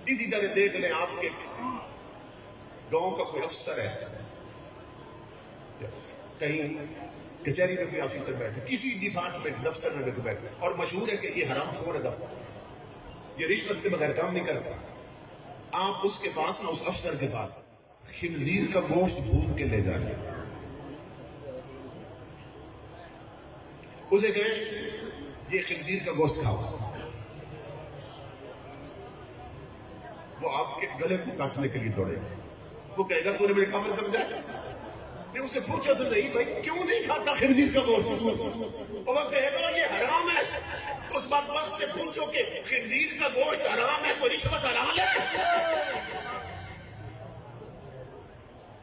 اسی طرح دیکھ لیں آپ کے گاؤں کا کوئی افسر ہے، کہیں کچہری میں کوئی آفیسر بیٹھے، کسی ڈپارٹمنٹ دفتر میں بیٹھے، اور مشہور ہے کہ یہ حرام خور ہے دفتر، یہ رشوت کے بغیر کام نہیں کرتا، آپ اس کے پاس نہ اس افسر کے پاس خنزیر کا گوشت بھون کے لے جائیں، اسے کہیں یہ خنزیر کا گوشت کھاؤ، وہ آپ کے گلے کو کاٹنے کے لیے دوڑے گا، وہ کہے گا تو نے میرے کامل سمجھا؟ میں اسے پوچھا تو نہیں بھائی کیوں نہیں کھاتا خنزیر کا گوشت؟ اور وہ کہے گا یہ حرام ہے۔ اس بات وقت سے پوچھو کہ خنزیر کا گوشت حرام ہے تو رشوت حلال ہے؟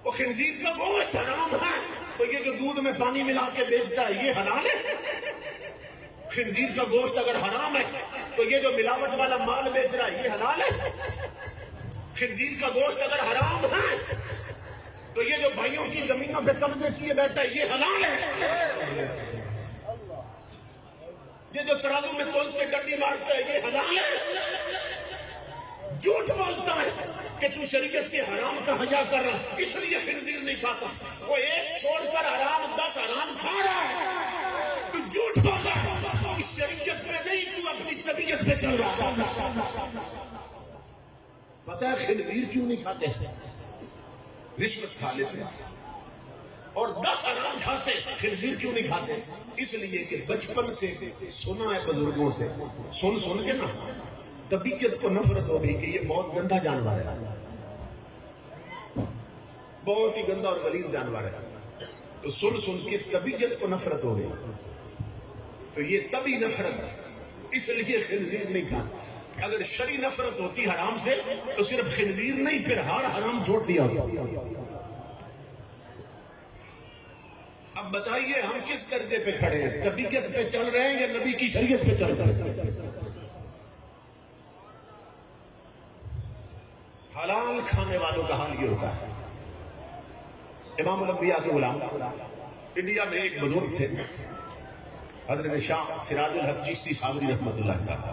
وہ خنزیر کا گوشت حرام ہے تو یہ جو دودھ میں پانی ملا کے بیچتا ہے یہ حلال ہے؟ خنزیر کا گوشت اگر حرام ہے تو یہ جو ملاوٹ والا مال بیچ رہا ہے یہ حلال ہے؟ خنزیر کا گوشت اگر حرام ہے تو یہ جو بھائیوں کی زمینوں پہ قبضے کیے بیٹھا ہے یہ حلال ہے؟ یہ جو ترازو میں تول کے ڈنڈی مارتا ہے یہ حلال ہے؟ جھوٹ بولتا ہے کہ تو شریعت کے حرام کا حیا کر رہا اس لیے خنزیر نہیں کھاتا، وہ ایک چھوڑ کر حرام 10 حرام کھا رہا ہے، تو جھوٹ بول رہا ہے، تو شریعت پہ نہیں تو اپنی طبیعت پہ چل رہا ہے۔ پتہ ہے خنزیر کیوں نہیں کھاتے؟ رشوت کھا لیتے اور 10 حرام کھاتے، خنزیر کیوں نہیں کھاتے؟ اس لیے کہ بچپن سے سنا ہے بزرگوں سے، سن کے نا طبیعت کو نفرت ہو گئی کہ یہ بہت گندا جانور ہے، بہت ہی گندا اور غلیظ جانور ہے، تو سن کے طبیعت کو نفرت ہو گئی، تو یہ طبی نفرت اس لیے خنزیر نہیں کھاتے۔ اگر شرعی نفرت ہوتی حرام سے تو صرف خنزیر نہیں پھر ہر حرام چھوڑ دیا ہوتا۔ اب بتائیے ہم کس درجے پہ کھڑے ہیں؟ طبیعت پہ چل رہے ہیں یا نبی کی شریعت پہ چل رہے ہیں؟ حلال کھانے والوں کا حال یہ ہوتا ہے۔ امام الانبیاء کے غلام انڈیا میں ایک بزرگ تھے، حضرت شاہ سراج الحق چشتی صابری رحمۃ اللہ تعالی،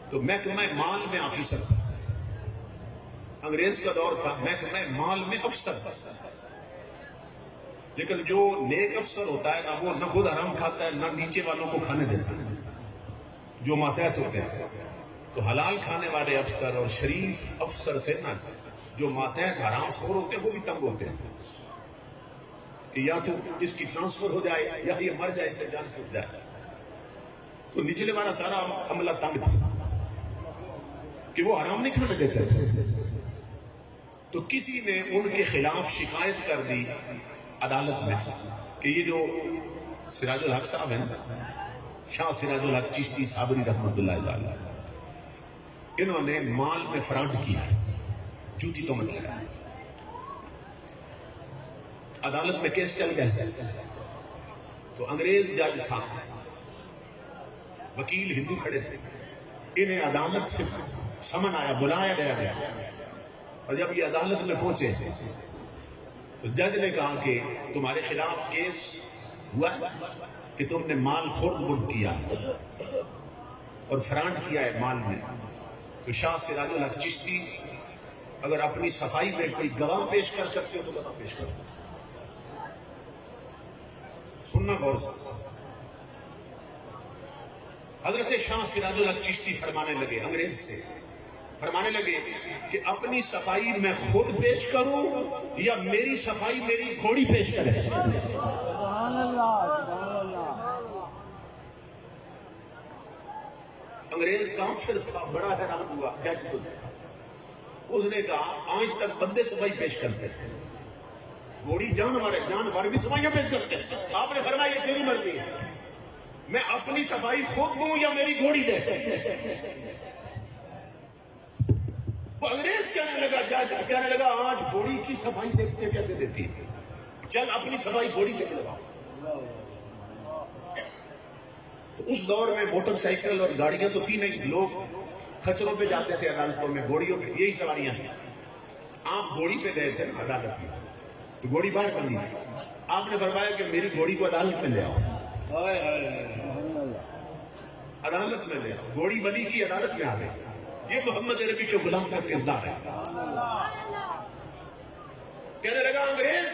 تو محکمہ مال میں آفیسر تھا، انگریز کا دور تھا، محکمہ مال میں افسر تھا، لیکن جو نیک افسر ہوتا ہے وہ نہ خود حرام کھاتا ہے نہ نیچے والوں کو کھانے دیتا ہے، جو ماتحت ہوتے ہیں، تو حلال کھانے والے افسر اور شریف افسر سے نہ جو ماتحت حرام خور ہوتے ہیں وہ بھی تنگ ہوتے ہیں کہ یا تو اس کی ٹرانسفر ہو جائے یا یہ مر جائے، اسے جان چھوٹ جائے، تو نچلے والا سارا عملہ تنگ تھا کہ وہ حرام نہیں کھانے دیتے تھے، تو کسی نے ان کے خلاف شکایت کر دی عدالت میں کہ یہ جو سراج الحق صاحب ہیں، شاہ سراج الحق چشتی صابری رحمۃ اللہ تعالی، انہوں نے مال میں فراڈ کیا ہے، جھوٹی تہمت لگا۔ عدالت میں کیس چل گیا، تو انگریز جج تھا، وکیل ہندو کھڑے تھے، انہیں عدالت سے سمن آیا، بلایا گیا، اور جب یہ عدالت میں پہنچے تو جج نے کہا کہ تمہارے خلاف کیس ہوا کہ تم نے مال خورد برد کیا اور فراڈ کیا ہے مال میں، تو شاہ سراج الحق چشتی اگر اپنی صفائی میں کوئی گواہ پیش کر سکتے ہو تو گواہ پیش کرو۔ سننا غور سے، حضرت شاہ سراج الحق چشتی فرمانے لگے، انگریز سے فرمانے لگے کہ اپنی صفائی میں خود پیش کروں یا میری صفائی میری گھوڑی پیش کرے؟ سبحان اللہ، سبحان اللہ۔ انگریز کافر تھا، بڑا حیران ہوا، جج کو اس نے کہا آج تک بندے صفائی پیش کرتے ہیں، گھوڑی جانور ہے، جانور بھی صفائیاں پیش کرتے ہیں، آپ نے فرمایا یہ تیری مرضی ہے، میں اپنی صفائی خود دوں یا میری گھوڑی دے؟ وہ انگریز کہنے لگا، جج کہنے لگا آج گھوڑی کی صفائی دیکھتے کیسے دیتی ہے، چل اپنی صفائی گھوڑی سے کروا۔ تو اس دور میں موٹر سائیکل اور گاڑیاں تو تھی نہیں، لوگ کھچروں پہ جاتے تھے عدالتوں میں، گھوڑیوں پہ، یہی سواریاں ہیں۔ آپ گھوڑی پہ گئے تھے نا عدالت میں، تو گھوڑی باہر بندی تھی، آپ نے فرمایا کہ میری گھوڑی کو عدالت میں لے آؤ۔ عدالت میں لے آؤ، گھوڑی بلی کی عدالت میں آ گئی. یہ محمد عربی کے غلام کا کردار ہے. کہنے لگا انگریز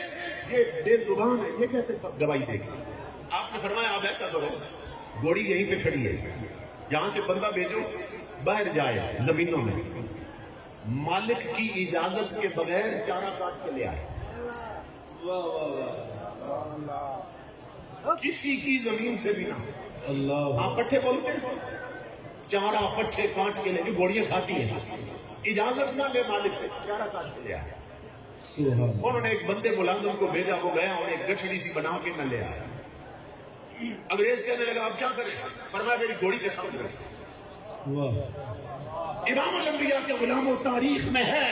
یہ بے زبان ہے، یہ کیسے گواہی دے گی؟ آپ نے فرمایا آپ ایسا کرو، گھوڑی یہیں پہ کھڑی ہے، یہاں سے بندہ بھیجو باہر جائے زمینوں میں، مالک کی اجازت کے بغیر چارہ کاٹ کے لے آئے. کسی کی زمین سے بھی نہ. آپ پٹھے بولتے ہیں، چارہ پٹھے کاٹ کے لے، جو گھوڑیاں کھاتی ہیں، اجازت نہ لے مالک سے، چارہ کاٹ کے لے آئے. انہوں نے ایک بندے ملازم کو بھیجا، وہ گیا اور ایک گٹھڑی سی بنا کے نہ لے آیا. انگریز کہنے لگا اب کیا کریں؟ فرمایا میری گھوڑی کے سامنے رکھو. امام الانبیاء کے غلاموں تاریخ میں ہے،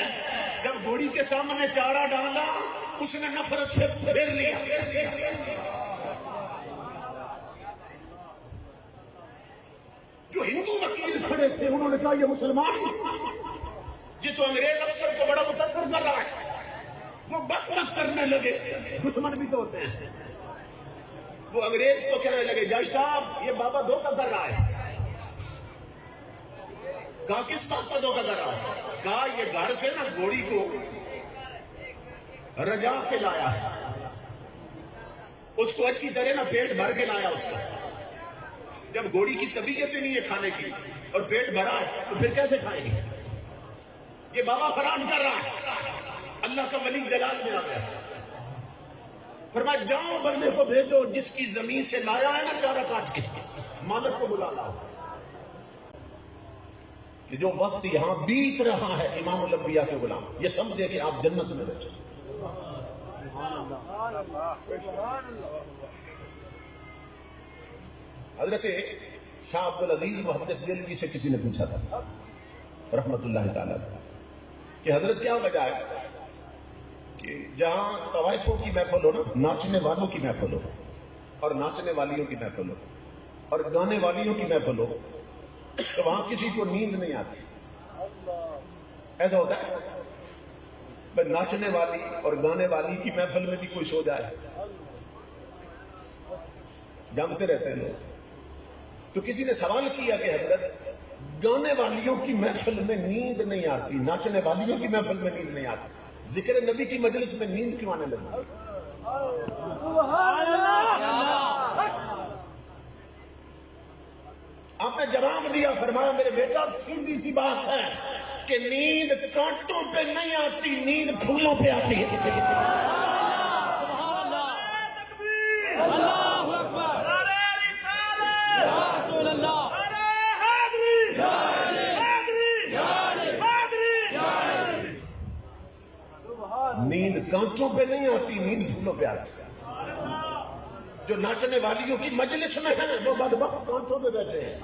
جب گھوڑی کے سامنے چارہ ڈالا اس نے نفرت سے پھیر لیا. جو ہندو وکیل کھڑے تھے انہوں نے کہا یہ مسلمان، یہ تو انگریز افسر کو بڑا متاثر کر رہا ہے. وہ بک بک کرنے لگے، دشمن بھی تو ہوتے ہیں. وہ انگریز کو کہنے لگے جج صاحب یہ بابا دھوکہ کر رہا ہے. کہا کس بات کا دھوکہ کر رہا ہے؟ کہا یہ گھر سے نا گھوڑی کو رجا کے لایا ہے، اس کو اچھی طرح نا پیٹ بھر کے لایا اس کا. جب گھوڑی کی طبیعت ہی نہیں ہے کھانے کی اور پیٹ بھرا ہے تو پھر کیسے کھائے گی؟ یہ بابا حرام کر رہا ہے. اللہ کا ولی جلال میں آ گیا، فرمایا جاؤ بندے کو بھیجو جس کی زمین سے لایا ہے نا چارہ کاٹ کے، مالک کو بلا لاؤ. کہ جو وقت یہاں بیت رہا ہے امام الانبیاء کے غلام یہ سمجھے کہ آپ جنت میں بیٹھے. حضرت شاہ عبد العزیز محدث دہلوی سے کسی نے پوچھا تھا رحمت اللہ تعالی کہ حضرت کیا وجہ ہے کہ جہاں طوائفوں کی محفل ہو نا، ناچنے والوں کی محفل ہو اور ناچنے والیوں کی محفل ہو اور گانے والیوں کی محفل ہو تو وہاں کسی کو نیند نہیں آتی. ایسا ہوتا ہے بھائی ناچنے والی اور گانے والی کی محفل میں بھی کوئی سو جائے، جانتے رہتے ہیں لوگ. تو کسی نے سوال کیا کہ حضرت گانے والیوں کی محفل میں نیند نہیں آتی، ناچنے والیوں کی محفل میں نیند نہیں آتی، ذکر نبی کی مجلس میں نیند کیوں آنے لگی؟ آپ نے جواب دیا، فرمایا میرے بیٹا سیدھی سی بات ہے کہ نیند کانٹوں پہ نہیں آتی، نیند پھولوں پہ آتی ہے. نیند کانٹوں پہ نہیں آتی، نیند پھولوں پہ آتی ہے. جو ناچنے والیوں کی مجلس میں ہیں وہ بدبخت کانٹوں پہ بیٹھے ہیں،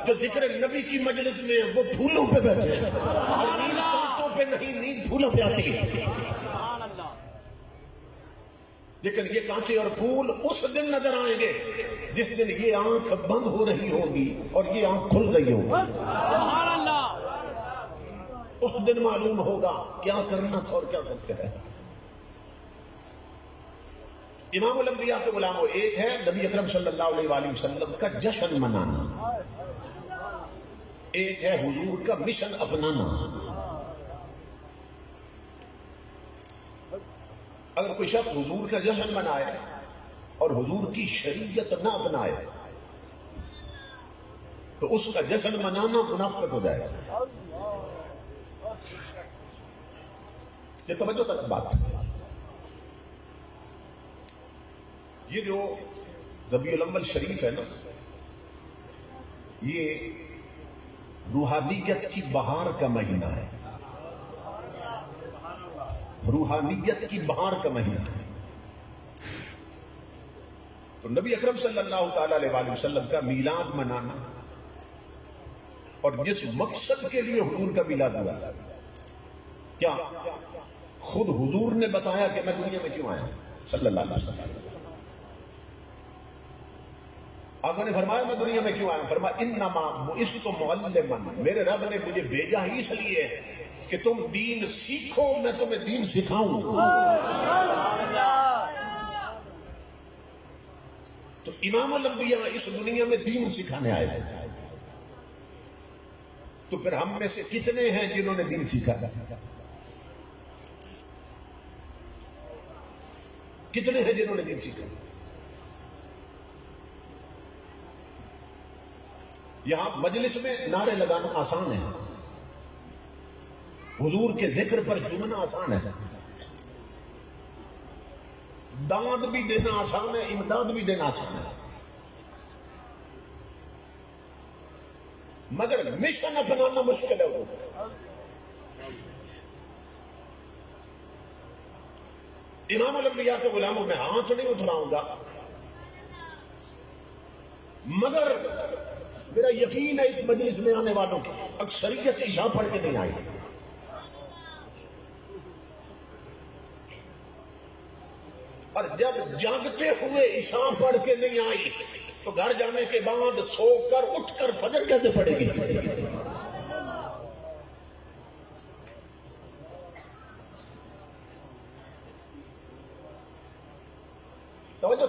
جو ذکر نبی کی مجلس میں ہیں وہ پھولوں پہ بیٹھے ہیں. اور نیند کانٹوں پہ نہیں، نیند پھولوں پہ آتی ہے. لیکن یہ کانٹے اور پھول اس دن نظر آئیں گے جس دن یہ آنکھ بند ہو رہی ہوگی اور یہ آنکھ کھل رہی ہوگی. سبحان اللہ. اس دن معلوم ہوگا کیا کرنا تھا اور کیا کرتے رہے. امام الانبیاء کے غلاموں، ایک ہے نبی اکرم صلی اللہ علیہ وآلہ وسلم کا جشن منانا، ایک ہے حضور کا مشن اپنانا. اگر کوئی شخص حضور کا جشن منائے اور حضور کی شریعت نہ اپنائے تو اس کا جشن منانا منافقت ہو جائے گا. یہ توجہ تک بات ہے. یہ جو ربیع الاول شریف ہے نا، یہ روحانیت کی بہار کا مہینہ ہے، روحانیت کی بہار کا مہینہ ہے. تو نبی اکرم صلی اللہ تعالی علیہ وآلہ وسلم کا میلاد منانا اور جس مقصد کے لیے حضور کا میلاد ہوا، کیا خود حضور نے بتایا کہ میں دنیا میں کیوں آیا صلی اللہ علیہ وسلم. آقا نے فرمایا میں دنیا میں کیوں آیا، فرمایا انما بعثت معلما، میرے رب نے مجھے بھیجا ہی اس لیے کہ تم دین سیکھو، میں تمہیں دین سکھاؤں. تو امام الانبیاء اس دنیا میں دین سکھانے آئے تھے. تو پھر ہم میں سے کتنے ہیں جنہوں نے دین سیکھا؟ کتنے ہیں جنہوں نے دین سیکھا؟ یہاں مجلس میں نعرے لگانا آسان ہے، حضور کے ذکر پر جھومنا آسان ہے، داد بھی دینا آسان ہے، امداد بھی دینا آسان ہے، مگر مشن اپنانا مشکل ہے۔ امام الانبیاء کے غلاموں میں ہاتھ نہیں اٹھاؤں گا، مگر میرا یقین ہے اس مجلس میں آنے والوں کی اکثریت عشاء پڑھ کے نہیں آئی، اور جب جاگتے ہوئے عشاء پڑھ کے نہیں آئی تو گھر جانے کے بعد سو کر اٹھ کر فجر کیسے پڑھے گی؟ توجہ